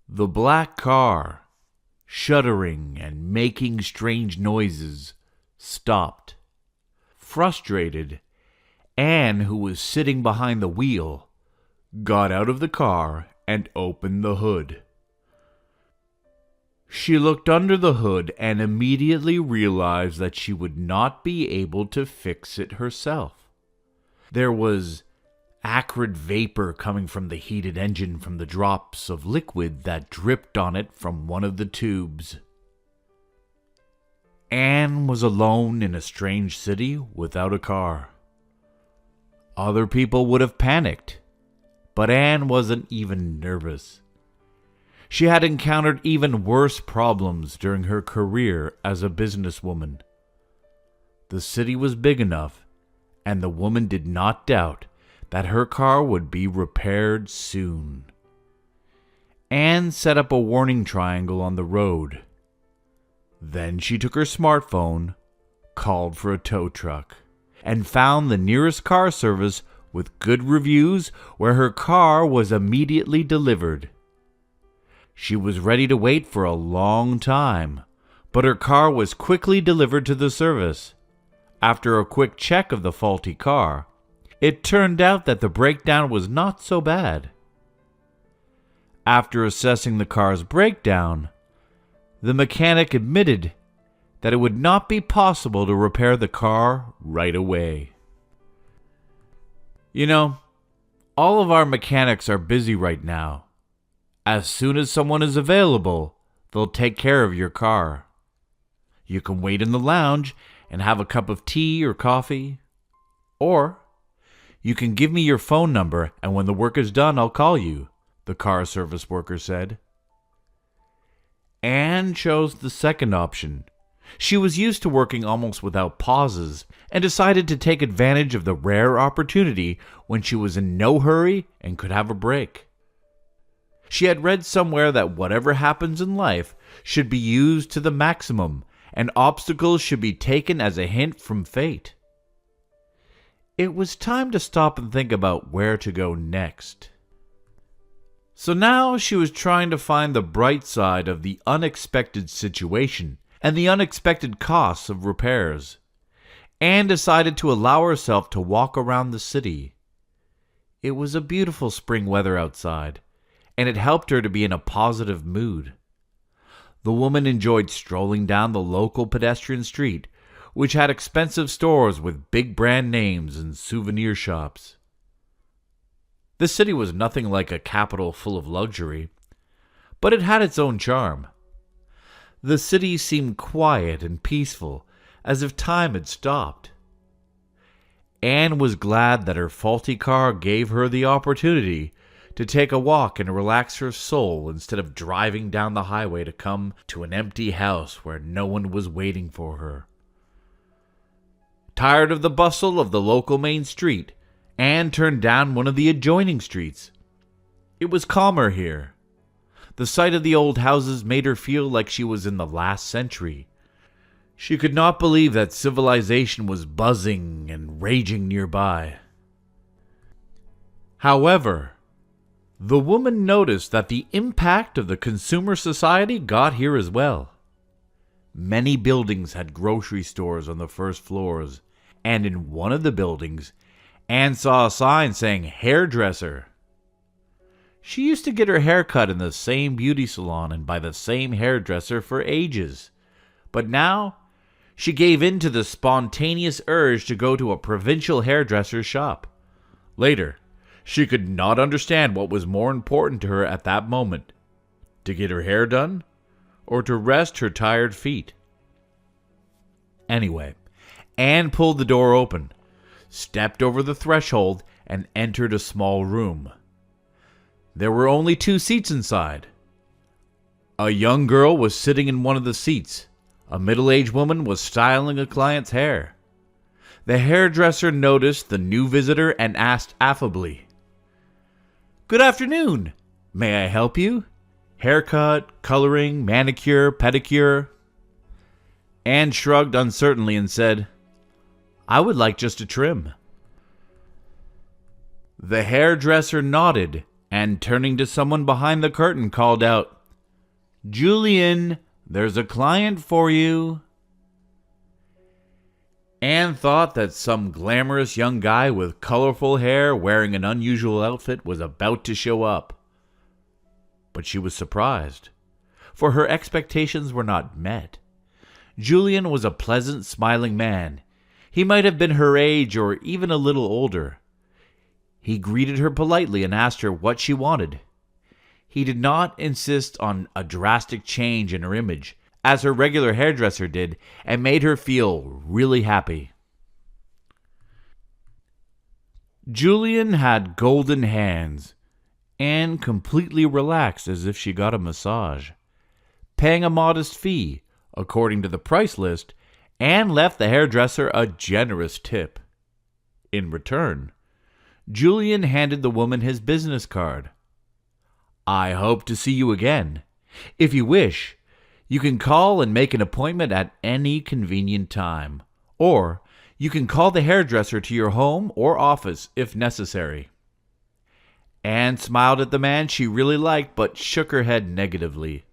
The black car, shuddering and making strange noises, stopped. Frustrated, Anne, who was sitting behind the wheel, got out of the car and opened the hood. She looked under the hood and immediately realized that she would not be able to fix it herself. There was acrid vapor coming from the heated engine from the drops of liquid that dripped on it from one of the tubes. Anne was alone in a strange city without a car. Other people would have panicked, but Anne wasn't even nervous. She had encountered even worse problems during her career as a businesswoman. The city was big enough, and the woman did not doubt that her car would be repaired soon. Anne set up a warning triangle on the road. Then she took her smartphone, called for a tow truck, and found the nearest car service with good reviews where her car was immediately delivered. She was ready to wait for a long time, but her car was quickly delivered to the service. After a quick check of the faulty car, it turned out that the breakdown was not so bad. After assessing the car's breakdown, the mechanic admitted that it would not be possible to repair the car right away. You know, all of our mechanics are busy right now. As soon as someone is available, they'll take care of your car. You can wait in the lounge and have a cup of tea or coffee. Or you can give me your phone number, and when the work is done, I'll call you, the car service worker said. Anne chose the second option. She was used to working almost without pauses and decided to take advantage of the rare opportunity when she was in no hurry and could have a break. She had read somewhere that whatever happens in life should be used to the maximum, and obstacles should be taken as a hint from fate. It was time to stop and think about where to go next. So now she was trying to find the bright side of the unexpected situation and the unexpected costs of repairs. Anne decided to allow herself to walk around the city. It was a beautiful spring weather outside, and it helped her to be in a positive mood. The woman enjoyed strolling down the local pedestrian street, which had expensive stores with big brand names and souvenir shops. The city was nothing like a capital full of luxury, but it had its own charm. The city seemed quiet and peaceful, as if time had stopped. Anne was glad that her faulty car gave her the opportunity to take a walk and relax her soul instead of driving down the highway to come to an empty house where no one was waiting for her. Tired of the bustle of the local main street, Anne turned down one of the adjoining streets. It was calmer here. The sight of the old houses made her feel like she was in the last century. She could not believe that civilization was buzzing and raging nearby. However, the woman noticed that the impact of the consumer society got here as well. Many buildings had grocery stores on the first floors, and in one of the buildings, Anne saw a sign saying hairdresser. She used to get her hair cut in the same beauty salon and by the same hairdresser for ages, but now she gave in to the spontaneous urge to go to a provincial hairdresser's shop. Later, she could not understand what was more important to her at that moment, to get her hair done or to rest her tired feet. Anyway, Anne pulled the door open, stepped over the threshold, and entered a small room. There were only 2 seats inside. A young girl was sitting in one of the seats. A middle-aged woman was styling a client's hair. The hairdresser noticed the new visitor and asked affably, "Good afternoon. May I help you? Haircut, coloring, manicure, pedicure?" Anne shrugged uncertainly and said, "I would like just a trim." The hairdresser nodded and turning to someone behind the curtain called out, "Julian, there's a client for you." Anne thought that some glamorous young guy with colorful hair wearing an unusual outfit was about to show up. But she was surprised, for her expectations were not met. Julian was a pleasant, smiling man. He might have been her age or even a little older. He greeted her politely and asked her what she wanted. He did not insist on a drastic change in her image, as her regular hairdresser did, and made her feel really happy. Julian had golden hands. Anne completely relaxed as if she got a massage. Paying a modest fee, according to the price list, Anne left the hairdresser a generous tip. In return, Julian handed the woman his business card. "I hope to see you again. If you wish, you can call and make an appointment at any convenient time, or you can call the hairdresser to your home or office if necessary." Anne smiled at the man she really liked, but shook her head negatively.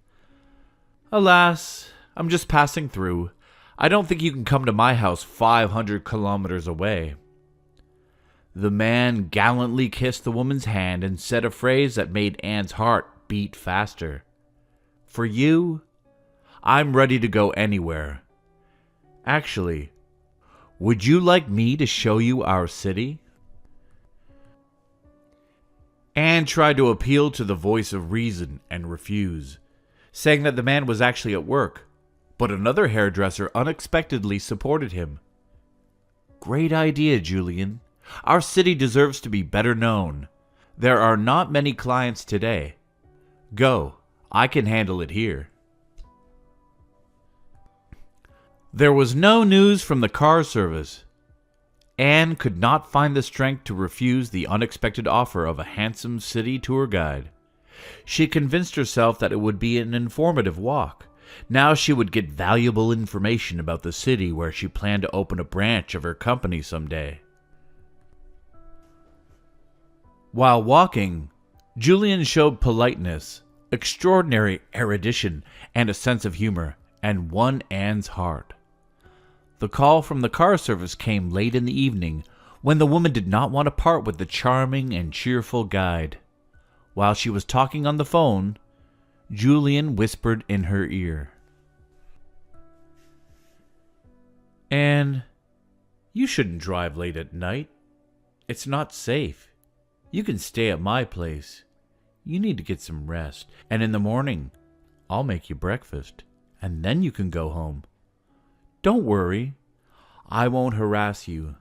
"Alas, I'm just passing through. I don't think you can come to my house 500 kilometers away." The man gallantly kissed the woman's hand and said a phrase that made Anne's heart beat faster. "For you, I'm ready to go anywhere. Actually, would you like me to show you our city?" Anne tried to appeal to the voice of reason and refuse, saying that the man was actually at work, but another hairdresser unexpectedly supported him. "Great idea, Julian. Our city deserves to be better known. There are not many clients today. Go, I can handle it here." There was no news from the car service. Anne could not find the strength to refuse the unexpected offer of a handsome city tour guide. She convinced herself that it would be an informative walk. Now she would get valuable information about the city where she planned to open a branch of her company someday. While walking, Julian showed politeness, extraordinary erudition, and a sense of humor, and won Anne's heart. The call from the car service came late in the evening, when the woman did not want to part with the charming and cheerful guide. While she was talking on the phone, Julian whispered in her ear, "Anne, you shouldn't drive late at night. It's not safe. You can stay at my place. You need to get some rest, and in the morning, I'll make you breakfast, and then you can go home. Don't worry. I won't harass you,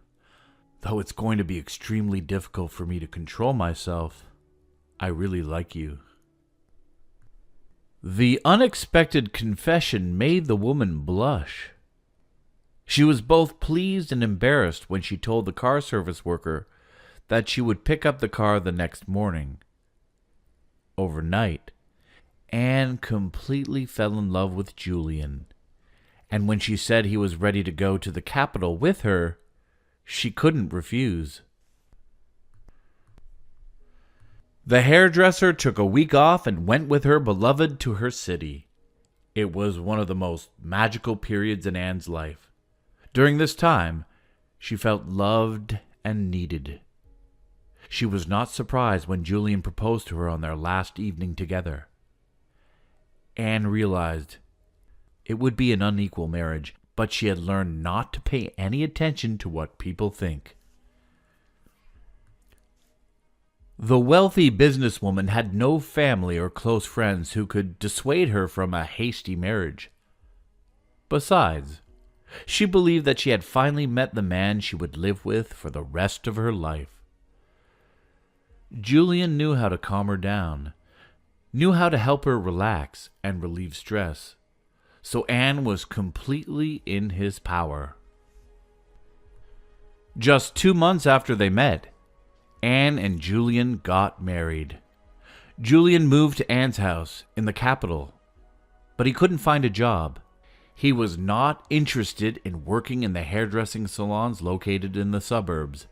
though it's going to be extremely difficult for me to control myself. I really like you." The unexpected confession made the woman blush. She was both pleased and embarrassed when she told the car service worker that she would pick up the car the next morning. Overnight, Anne completely fell in love with Julian, and when she said he was ready to go to the capital with her, she couldn't refuse. The hairdresser took a week off and went with her beloved to her city. It was one of the most magical periods in Anne's life. During this time, she felt loved and needed. She was not surprised when Julian proposed to her on their last evening together. Anne realized it would be an unequal marriage, but she had learned not to pay any attention to what people think. The wealthy businesswoman had no family or close friends who could dissuade her from a hasty marriage. Besides, she believed that she had finally met the man she would live with for the rest of her life. Julian knew how to calm her down, knew how to help her relax and relieve stress, so Anne was completely in his power. Just 2 months after they met, Anne and Julian got married. Julian moved to Anne's house in the capital, but he couldn't find a job. He was not interested in working in the hairdressing salons located in the suburbs,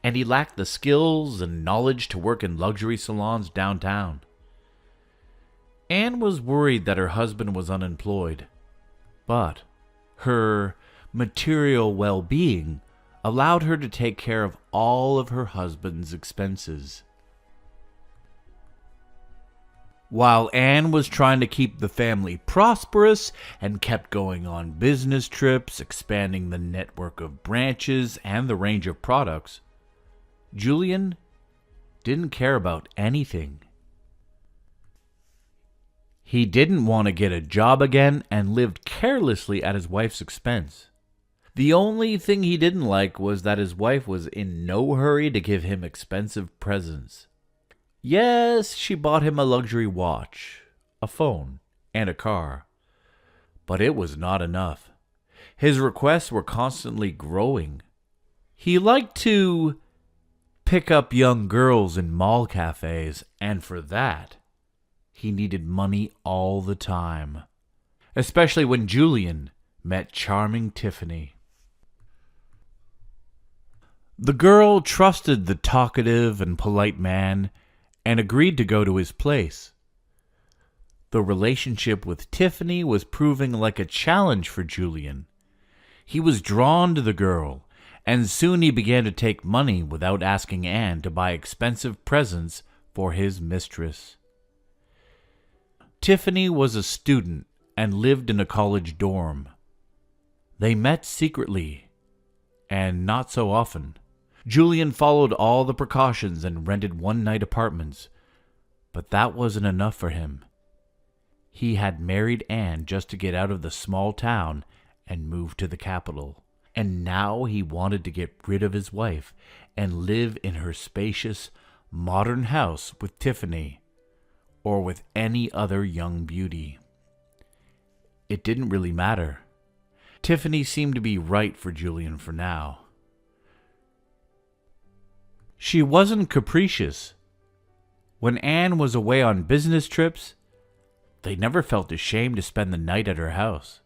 and he lacked the skills and knowledge to work in luxury salons downtown. Anne was worried that her husband was unemployed, but her material well-being allowed her to take care of all of her husband's expenses. While Anne was trying to keep the family prosperous and kept going on business trips, expanding the network of branches and the range of products, Julian didn't care about anything. He didn't want to get a job again and lived carelessly at his wife's expense. The only thing he didn't like was that his wife was in no hurry to give him expensive presents. Yes, she bought him a luxury watch, a phone, and a car. But it was not enough. His requests were constantly growing. He liked to pick up young girls in mall cafes, and for that, he needed money all the time. Especially when Julian met charming Tiffany. The girl trusted the talkative and polite man and agreed to go to his place. The relationship with Tiffany was proving like a challenge for Julian. He was drawn to the girl, and soon he began to take money without asking Anne to buy expensive presents for his mistress. Tiffany was a student and lived in a college dorm. They met secretly, and not so often. Julian followed all the precautions and rented one-night apartments, but that wasn't enough for him. He had married Anne just to get out of the small town and move to the capital, and now he wanted to get rid of his wife and live in her spacious, modern house with Tiffany, or with any other young beauty. It didn't really matter. Tiffany seemed to be right for Julian for now. She wasn't capricious. When Anne was away on business trips, they never felt ashamed to spend the night at her house.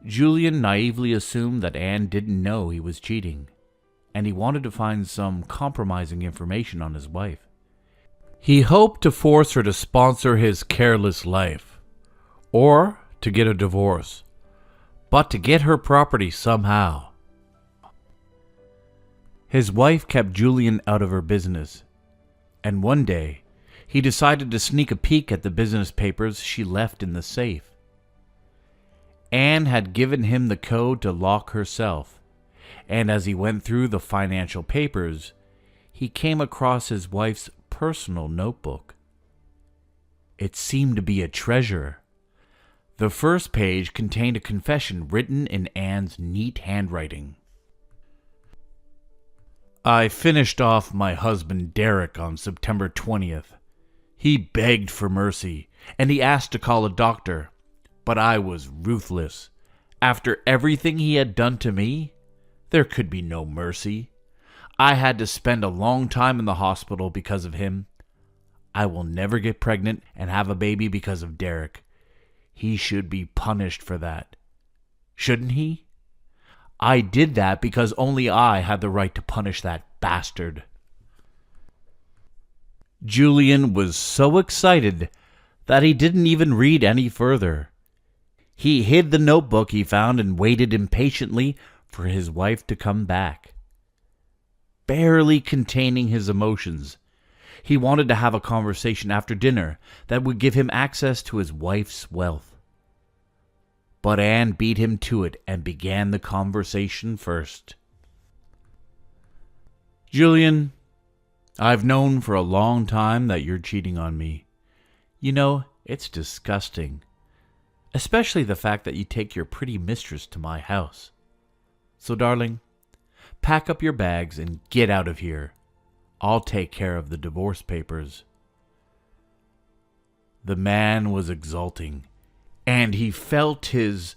Julian naively assumed that Anne didn't know he was cheating, and he wanted to find some compromising information on his wife. He hoped to force her to sponsor his careless life, or to get a divorce, but to get her property somehow. His wife kept Julian out of her business, and one day he decided to sneak a peek at the business papers she left in the safe. Anne had given him the code to lock herself, and as he went through the financial papers, he came across his wife's personal notebook. It seemed to be a treasure. The first page contained a confession written in Anne's neat handwriting. I finished off my husband Derek on September 20th. He begged for mercy, and he asked to call a doctor, but I was ruthless. After everything he had done to me, there could be no mercy. I had to spend a long time in the hospital because of him. I will never get pregnant and have a baby because of Derek. He should be punished for that. Shouldn't he? I did that because only I had the right to punish that bastard. Julian was so excited that he didn't even read any further. He hid the notebook he found and waited impatiently for his wife to come back. Barely containing his emotions, he wanted to have a conversation after dinner that would give him access to his wife's wealth. But Anne beat him to it and began the conversation first. Julian, I've known for a long time that you're cheating on me. You know, it's disgusting. Especially the fact that you take your pretty mistress to my house. So, darling, pack up your bags and get out of here. I'll take care of the divorce papers. The man was exulting, and he felt his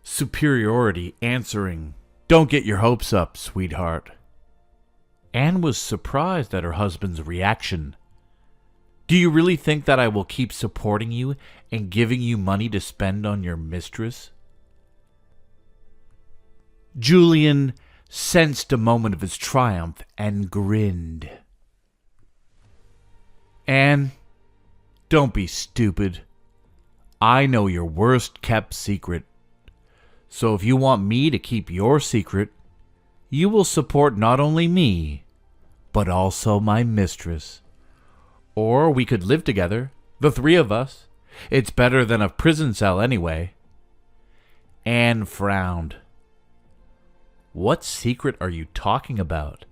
superiority answering, "Don't get your hopes up, sweetheart." Anne was surprised at her husband's reaction. "Do you really think that I will keep supporting you and giving you money to spend on your mistress?" Julian sensed a moment of his triumph and grinned. Anne, don't be stupid. I know your worst kept secret. So if you want me to keep your secret, you will support not only me, but also my mistress. Or we could live together, the three of us. It's better than a prison cell anyway. Anne frowned. What secret are you talking about?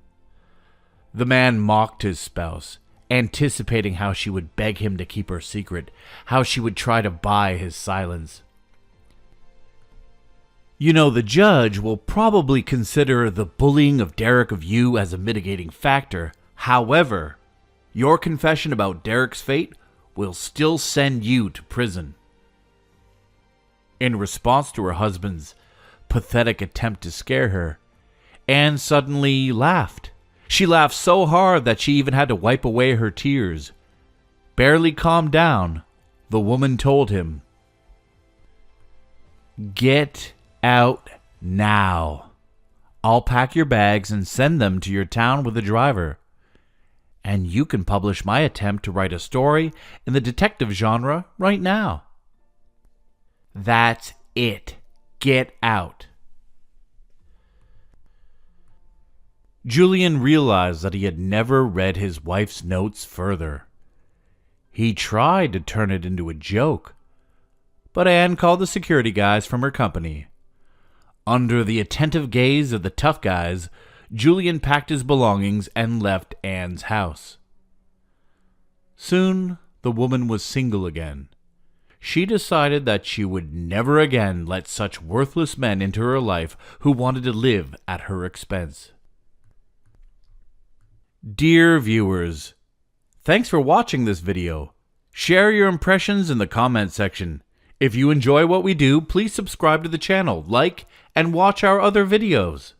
The man mocked his spouse, anticipating how she would beg him to keep her secret, how she would try to buy his silence. You know, the judge will probably consider the bullying of Derek of you as a mitigating factor. However, your confession about Derek's fate will still send you to prison. In response to her husband's pathetic attempt to scare her, Anne suddenly laughed. She laughed so hard that she even had to wipe away her tears. Barely calmed down, the woman told him, "Get out now. I'll pack your bags and send them to your town with a driver. And you can publish my attempt to write a story in the detective genre right now. That's it. Get out." Julian realized that he had never read his wife's notes further. He tried to turn it into a joke, but Anne called the security guys from her company. Under the attentive gaze of the tough guys, Julian packed his belongings and left Anne's house. Soon, the woman was single again. She decided that she would never again let such worthless men into her life who wanted to live at her expense. Dear viewers, thanks for watching this video. Share your impressions in the comment section. If you enjoy what we do, please subscribe to the channel, like, and watch our other videos.